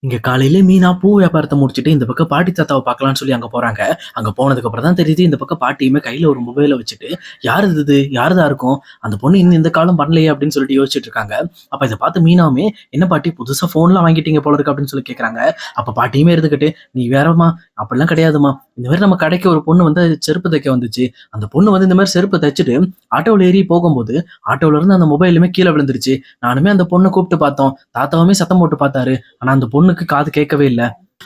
இங்க காலையில மீனா பூ வியாபாரத்த முடிச்சுட்டு இந்த பக்கம் பாட்டி தாத்தாவ பார்க்கலான்னு சொல்லி அங்க போறாங்க. அங்க போனதுக்கு அப்புறம் தான் தெரியுது இந்த பக்கம் பாட்டியுமே கையில ஒரு மொபைல வச்சுட்டு, யாருது இது? யாருதா இருக்கும்? அந்த பொண்ணு இன்னும் இந்த காலம் வரலையே அப்படின்னு சொல்லிட்டு யோசிச்சுட்டு இருக்காங்க. அப்ப இத பார்த்து மீனாவுமே, "என்ன பாட்டி புதுசா ஃபோன்லாம் வாங்கிட்டீங்க போல இருக்கு" அப்படின்னு சொல்லி கேட்கறாங்க. அப்ப பாட்டியுமே இருந்துகிட்டு, "நீ வேறம்மா, அப்படிலாம் கிடையாதும்மா. இந்த மாரி நம்ம கடைக்கு ஒரு பொண்ணு வந்து செருப்பு தைக்க வந்துச்சு. அந்த பொண்ணு வந்து இந்த மாரி செருப்பு தச்சுட்டு ஆட்டோல ஏறி போகும்போது, ஆட்டோல இருந்து அந்த மொபைலுமே கீழ விழுந்துருச்சு. நானுமே அந்த பொண்ண கூப்பிட்டு பார்த்தோம். தாத்தாவுமே சத்தம் போட்டு பார்த்தாரு. ஆனா அந்த பொண்ணுக்கு காது கேட்கவே இல்ல.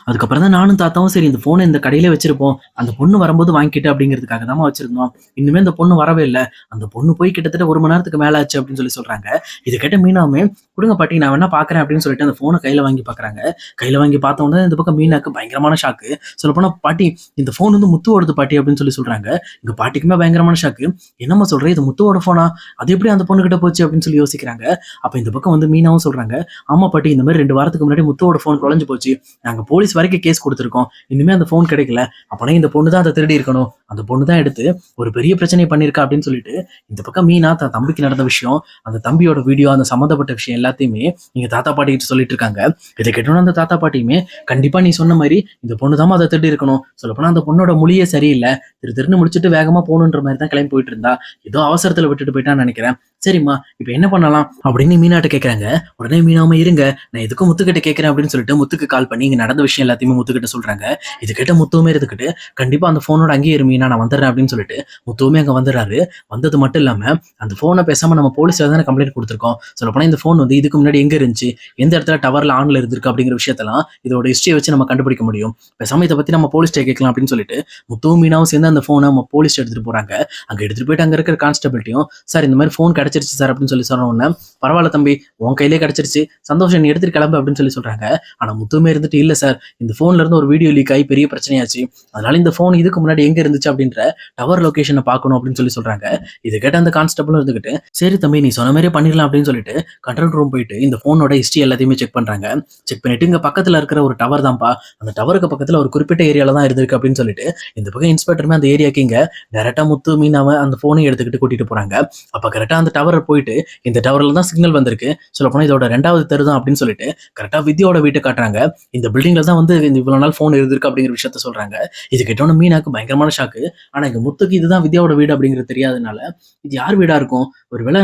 அதுக்கப்புறம் தான் நானும் தாத்தாவும் சரி இந்த ஃபோன இந்த கடையிலே வச்சிருப்போம். அந்த பொண்ணு வரும்போது வாங்கிக்கிட்டு அப்படிங்கிறதுக்காக தாம்மா வச்சிருந்தோம். இன்னுமே அந்த பொண்ணு வரவே இல்ல. அந்த பொண்ணு போய் கிட்டத்தட்ட 1 மணி நேரத்துக்கு மேல ஆச்சு அப்படின்னு சொல்லி சொல்றாங்க. இத கேட்ட மீனாவுமே, "குடுங்க பாட்டி நான் வேணா பார்க்குறேன்" அப்படின்னு சொல்லிட்டு அந்த ஃபோன கையில வாங்கி பார்க்குறாங்க. கையில வாங்கி பார்த்த உடனே இந்த பக்கம் மீனாக்கு பயங்கரமான ஷாக்கு. சொல்லப்போனா, "பாட்டி இந்த ஃபோன் வந்து முத்துவோடது பாட்டி" அப்படின்னு சொல்லி சொல்றாங்க. எங்க பாட்டிக்குமே பயங்கரமான ஷாக்கு. "என்னம்மா சொல்ற? இது முத்துவோட ஃபோனா? அது எப்படி அந்த பொண்ணுகிட்ட போச்சு?" அப்படின்னு சொல்லி யோசிக்கிறாங்க. அப்ப இந்த பக்கம் வந்து மீனாவும் சொல்றாங்க, "ஆமா பாட்டி, இந்த மாரி 2 வாரத்துக்கு முன்னாடி முத்துவோட ஃபோன் தொலைஞ்சு போச்சு. நாங்க போலீஸ் வரைக்கும் கேஸ் குடுத்துருக்கோம். இனிமே அந்த ஃபோன் கிடைக்கல. அப்பனா இந்த பொண்ணு தான் அத திருடி இருக்கணும். அந்த பொண்ணு தான் எடுத்து ஒரு பெரிய பிரச்சனைய பண்ணியிருக்கா" அப்படின்னு சொல்லிட்டு, இந்த பக்கம் மீனா தன் தம்பிக்கு நடந்த விஷயம், அந்த தம்பியோட வீடியோ, அந்த சம்மந்தப்பட்ட விஷயம் எல்லாத்தையுமே எங்க தாத்தா பாட்டி கிட்ட சொல்லிட்டு இருக்காங்க. இத கேட்டோனே அந்த தாத்தா பாட்டியுமே, "கண்டிப்பா நீ சொன்ன மாரி இந்த பொண்ணு தாம்மா அத திருடி இருக்கணும். சொல்லப்போனா அந்த பொண்ணோட மொழியே சரியில்ல. திருன்னு முடிச்சுட்டு வேகமா போகணுன்ற மாரி தான் கிளம்பி போயிட்டு இருந்தா. ஏதோ அவசரத்துல விட்டுட்டு போயிட்டான்னு நெனைக்கிறேன். சரிம்மா, இப்ப என்ன பண்ணலாம்?" அப்படின்னு மீனாட்ட கேட்கறாங்க. உடனே மீனாவுமே, "இருங்க, நான் எதுக்கும் முத்துக்கிட்ட கேட்கிறேன்" அப்படின்னு சொல்லிட்டு முத்துக்கு கால் பண்ணி இங்க நடந்த விஷயம் எல்லாத்தையுமே முத்துக்கிட்ட சொல்றாங்க. இது கேட்ட முத்துவுமே இருந்துகிட்டு, "கண்டிப்பா அந்த ஃபோனோட அங்கேயே இரு மீனா, நான் வந்துடுறேன்" அப்படின்னு சொல்லிட்டு முத்துவுமே அங்க வந்துடுறாரு. வந்தது மட்டும் இல்லாம, அந்த ஃபோன பேசாம நம்ம போலீஸ்ல தானே கம்ப்ளைண்ட் குடுத்துருக்கோம். சொல்லப்போனா இந்த ஃபோன் வந்து இதுக்கு முன்னாடி எங்க இருந்துச்சு? எந்த இடத்துல டவர்ல ஆன்ல இருந்திருக்கு அப்படிங்கிற விஷயத்தெல்லாம் இதோட ஹிஸ்டரிய வச்சு நம்ம கண்டுபிடிக்க முடியும். பேசாம இத பத்தி நம்ம போலீஸ்ட்ட கேட்கலாம் அப்படின்னு சொல்லிட்டு, முத்துவும் மீனாவும் சேர்ந்து அந்த ஃபோன நம்ம போலீஸ்ட்ட எடுத்துட்டு போறாங்க. அங்க எடுத்துட்டு போயிட்டு அங்க இருக்கிற கான்ஸ்டபிள்ட்டயும், "சார் இந்த மாரி ஃபோன் கிடைச்சிருச்சு சார்" அப்படின்னு சொல்லி சொன்ன உடனே, "பரவால்ல தம்பி, உன் கையிலேயே கிடைச்சிருச்சு. சந்தோஷம், நீ எடுத்துட்டு கிளம்பு" அப்படின்னு சொல்லி சொல்றாங்க. ஆனா முத்துவுமே இருந்துட்டு, "இல்ல சார், இந்த ஃபோன்ல இருந்து ஒரு வீடியோ லீக் ஆகி பெரிய பிரச்சனையாச்சு. அதனால இந்த ஃபோன் இதுக்கு முன்னாடி எங்க இருந்துச்சு அப்படின்ற டவர் லொகேஷன பார்க்கணும்" அப்படின்னு சொல்லி சொல்றாங்க. இத கேட்ட அந்த கான்ஸ்டபிளும் இருந்துகிட்டு, "சரி தம்பி, நீ சொன்ன மாரியே பண்ணிடலாம்" அப்படின்னு சொல்லிட்டு கண்ட்ரோல் ரூம் போயிட்டு இந்த ஃபோனோட ஹிஸ்டரி எல்லாத்தையுமே செக் பண்றாங்க. செக் பண்ணிட்டு, "இங்க பக்கத்துல இருக்கிற ஒரு டவர் தான்ப்பா. அந்த டவருக்கு பக்கத்துல ஒரு குறிப்பிட்ட ஏரியால தான் இருந்திருக்கு" அப்படின்னு சொல்லிட்டு இந்த பக்கம் இன்ஸ்பெக்டருமே அந்த ஏரியாக்கு இங்க டைரக்ட்டா முத்து, மீனாவ அந்த ஃபோனையும் எடுத்துக்கிட்டு கூட்டிட்டு போறாங்க. அப்ப கரெக்ட்டா அந்த டவர் போயிட்டு, இந்த டவர்ல தான் சிக்னல் வந்திருக்கு. சொல்லப்போனா இதோட 2வது தெரு தான் அப்படின்னு சொல்லிட்டு கரெக்ட்டா வித்யாவோட வீட்ட காட்டுறாங்க. இந்த பில்டிங்ல தான் வந்து இந்த இவ்வளவு நாள் ஃபோன் இருந்திருக்கு அப்படிங்கிற விஷயத்த சொல்றாங்க. இது கேட்டோனே மீனாக்கு பயங்கரமான ஷாக்கு. ஆனா இங்க முத்துக்கு இதுதான் வித்யாவோட வீடு அப்படிங்கிறது தெரியாதனால, இது யார் வீடா இருக்கும்? ஒருவேள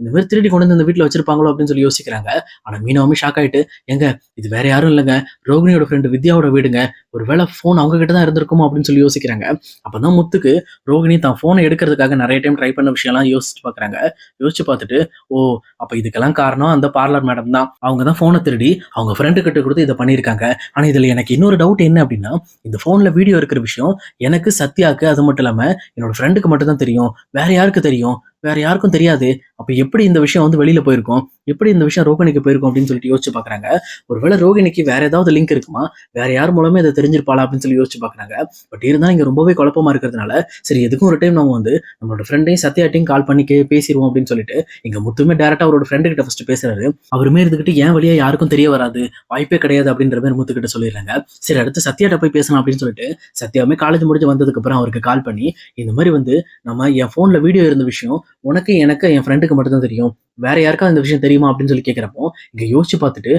இந்த மாரி திருடி கொண்டு வந்து இந்த வீட்ல வச்சிருப்பாங்களோ அப்படின்னு சொல்லி யோசிக்கிறாங்க. ஆனா மீனாவுமே ஷாக் ஆயிட்டு, "ஏங்க, இது வேற யாரும் இல்லங்க. ரோகிணியோட ஃப்ரெண்ட் வித்யாவோட வீடுங்க. ஒருவேள ஃபோன் அவங்க கிட்ட தான் இருந்திருக்குமோ" அப்படின்னு சொல்லி யோசிக்கிறாங்க. அப்பதான் முத்துக்கு ரோகிணி தான் ஃபோன எடுக்கிறதுக்காக நெறைய டைம் ட்ரை பண்ண விஷயம்லாம் யோசிச்சு பார்க்குறாங்க. யோசிச்சு பார்த்துட்டு, "ஓ! அப்ப இதுக்கெல்லாம் காரணம் அந்த பார்லர் மேடம் தான். அவங்க தான் ஃபோன திருடி அவங்க ஃப்ரெண்டு கிட்ட குடுத்து இத பண்ணியிருக்காங்க." ஆனா இதுல எனக்கு இன்னொரு டவுட் என்ன அப்படின்னா, இந்த ஃபோன்ல வீடியோ இருக்கிற விஷயம் எனக்கு, சத்யாக்கு, அது மட்டும் இல்லாம என்னோட ஃப்ரெண்டுக்கு மட்டும் தான் தெரியும். வேற யாருக்கு தெரியும்? வேற யாருக்கும் தெரியாதே. அப்ப எப்படி இந்த விஷயம் வந்து வெளியில போயிருக்கும்? எப்படி இந்த விஷயம் ரோகிணிக்கு போயிருக்கும் அப்படின்னு சொல்லிட்டு யோசிச்சு பார்க்குறாங்க. ஒருவேள ரோகிணிக்கு வேற ஏதாவது லிங்க் இருக்குமா? வேற யார் மூலமா இத தெரிஞ்சிருப்பாளா அப்படின்னு சொல்லி யோசிச்சு பார்க்குறாங்க. பட் இருந்தாலும் இங்க ரொம்பவே குழப்பமா இருக்கிறதுனால, சரி எதுக்கும் ஒரு டைம் நம்ம வந்து நம்மளோட ஃப்ரெண்டையும் சத்யாட்டையும் கால் பண்ணி பேசிருவோம் அப்படின்னு சொல்லிட்டு, இங்க முத்துமே டைரக்ட்டா அவரோட ஃப்ரெண்டு கிட்ட ஃபர்ஸ்ட் பேசுறாரு. அவருமே இருந்துகிட்டு, "என் வழியா யாருக்கும் தெரிய வராது. வாய்ப்பே கிடையாது" அப்படின்ற மாரி முத்துக்கிட்ட சொல்லிடுறாங்க. சரி அடுத்து சத்யாட்ட போய் பேசலாம் அப்படின்னு சொல்லிட்டு, சத்யாவுமே காலேஜ் முடிஞ்சு வந்ததுக்கு அப்புறம் அவருக்கு கால் பண்ணி, "இந்த மாரி வந்து நம்ம என் ஃபோன்ல வீடியோ இருந்த விஷயம் உனக்கு, எனக்கு, என் ஃப்ரெண்டுக்கு மட்டும் தான் தெரியும். வேற யாருக்காவது இந்த விஷயம் தெரியுமா?" அப்படின்னு சொல்லி கேட்கிறப்போ, இங்க யோசிச்சு பார்த்துட்டு,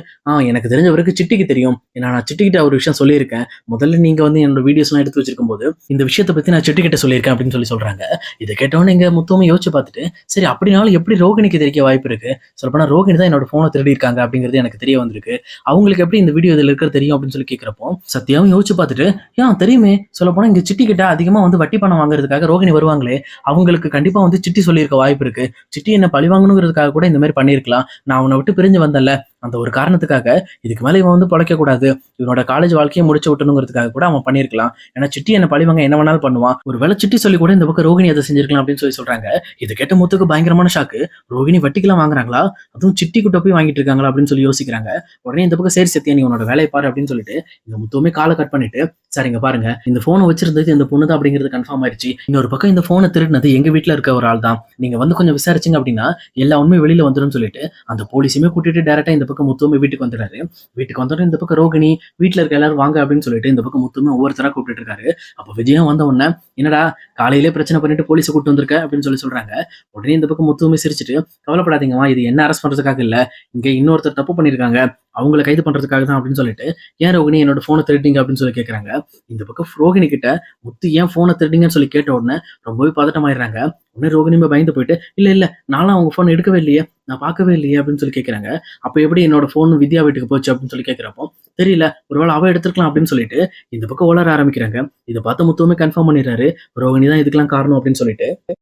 எனக்கு தெரிஞ்ச வரைக்கும் சிட்டிக்கு தெரியும். ஏன்னா நான் சிட்டிகிட்ட ஒரு விஷயம் சொல்லியிருக்கேன். முதல்ல நீங்க வந்து என்னோட வீடியோஸ்லாம் எடுத்து வச்சிருக்கும்போது, இந்த விஷயத்த பத்தி நான் சிட்டிகிட்ட சொல்லியிருக்கேன்" அப்படின்னு சொல்லி சொல்றாங்க. இத கேட்டவுடனே இங்க முத்துவுமே யோசிச்சு பார்த்துட்டு, சரி அப்படினாலும் எப்படி ரோகிணிக்கு தெரிய வாய்ப்பு இருக்கு? சொல்லப்போனா ரோகிணி தான் என்னோட ஃபோன திருடியிருக்காங்க அப்படிங்கிறது எனக்கு தெரிய வந்திருக்கு. அவங்களுக்கு எப்படி இந்த வீடியோ இதுல இருக்கிறது தெரியும் அப்படின்னு சொல்லி கேட்கிறப்போ, சத்யாவும் யோசிச்சு பார்த்துட்டு, தெரியுமே. சொல்லப்போனா இங்க சிட்டி கிட்ட அதிகமா வந்து வட்டி பணம் வாங்குறதுக்காக ரோகிணி வருவாங்களே, அவங்களுக்கு கண்டிப்பா வந்து சிட்டி சொல்லியிருக்க வாய்ப்பு இருக்கு. சிட்டி என்ன பழி வாங்கணுங்கிறதுக்காக கூட இந்த மாரி பண்ணியிருக்கலாம். நான் உன்ன விட்டு பிரிஞ்சு வந்தேன்ல, அந்த ஒரு காரணத்துக்காக இதுக்கு மேல இவன் வந்து பொழைக்கக் கூடாது. இவனோட காலேஜ் வாழ்க்கைய முடிச்சு விட்டணுங்கிறதுக்காக கூட அவன் பண்ணியிருக்கலாம். ஏன்னா சிட்டி என்ன பழி வாங்க என்ன வேணாலும் பண்ணுவான். ஒருவேளை சிட்டி சொல்லி கூட இந்த பக்கம் ரோகிணி அத செஞ்சிருக்கலாம் அப்படின்னு சொல்லி சொல்றாங்க. இத கேட்ட முத்துக்கு பயங்கரமான ஷாக்கு. ரோகிணி வட்டிக்கெல்லாம் வாங்குறாங்களா? அதுவும் சிட்டி கிட்ட போய் வாங்கிட்டு இருக்காங்களா அப்படின்னு சொல்லி யோசிக்கிறாங்க. உடனே இந்த பக்கம், "சரி சத்யா, நீ உன்னோட வேலைய பாரு" அப்படின்னு சொல்லிட்டு இந்த முத்துவுமே கால கட் பண்ணிட்டு, "சரிங்க பாருங்க, இந்த ஃபோன வச்சிருந்தது இந்த பொண்ணு தான் அப்படிங்கிறது கன்ஃபார்ம் ஆயிருச்சு. இன்னொரு பக்கம் இந்த ஃபோன திருடினது எங்க வீட்ல இருக்க ஒரு ஆள் தான். நீங்க வந்து கொஞ்சம் விசாரிச்சீங்க அப்படின்னா எல்லா உண்மையும் வெளியில வந்துரும்னு" சொல்லிட்டு அந்த போலீஸுமே கூட்டிட்டு டைரக்ட்டா இந்த பக்கம் முத்துவுமே வீட்டுக்கு வந்துடுறாரு. வீட்டுக்கு வந்தோனே இந்த பக்கம் ரோகிணி, வீட்ல இருக்க எல்லாரும் வாங்க அப்படின்னு சொல்லிட்டு இந்த பக்கம் முத்துவுமே ஒவ்வொருத்தரா கூப்பிட்டுட்டு இருக்காரு. அப்ப விஜயும் வந்த உடனே, "என்னடா காலையிலே பிரச்சனை பண்ணிட்டு போலீஸ கூட்டிட்டு வந்திருக்க?" அப்படின்னு சொல்றாங்க. உடனே இந்த பக்கம் முத்துவுமே சிரிச்சுட்டு, "கவலைப்படாதீங்கம்மா, இது என்ன அரெஸ்ட் பண்றதுக்காக இல்ல. இங்க இன்னொருத்தர் தப்பு பண்ணியிருக்காங்க. அவங்கள கைது பண்றதுக்காக தான்" அப்படின்னு சொல்லிட்டு, "ஏன் ரோகிணி என்னோட ஃபோன திருடினீங்க?" அப்படின்னு கேட்கறாங்க. இந்த பக்கம் ரோகிணி கிட்ட முத்து ஏன் ஃபோன திருடினீங்கன்னு கேட்ட உடனே ரொம்பவே பதட்டமாயிடுறாங்க. உடனே ரோகிணியுமே பயந்து போயிட்டு, "இல்ல, இல்ல நான்லாம் அவங்க ஃபோன எடுக்கவே இல்லையே. நான் பார்க்கவே இல்லையே" அப்படின்னு கேட்கறாங்க. "அப்ப எப்படி என்னோட ஃபோன் வித்யா வீட்டுக்கு போச்சு?" அப்படின்னு கேட்கிறப்போ, "தெரியல. ஒருவேள அவ எடுத்திருக்கலாம்" அப்படின்னு சொல்லிட்டு இந்த பக்கம் உளர ஆரம்பிக்கிறாங்க. இத பார்த்த முத்துவுமே கன்ஃபார்ம் பண்ணிடுறாரு. ரோகிணி தான் இதுக்கெல்லாம் காரணம் அப்படின்னு சொல்லிட்டு.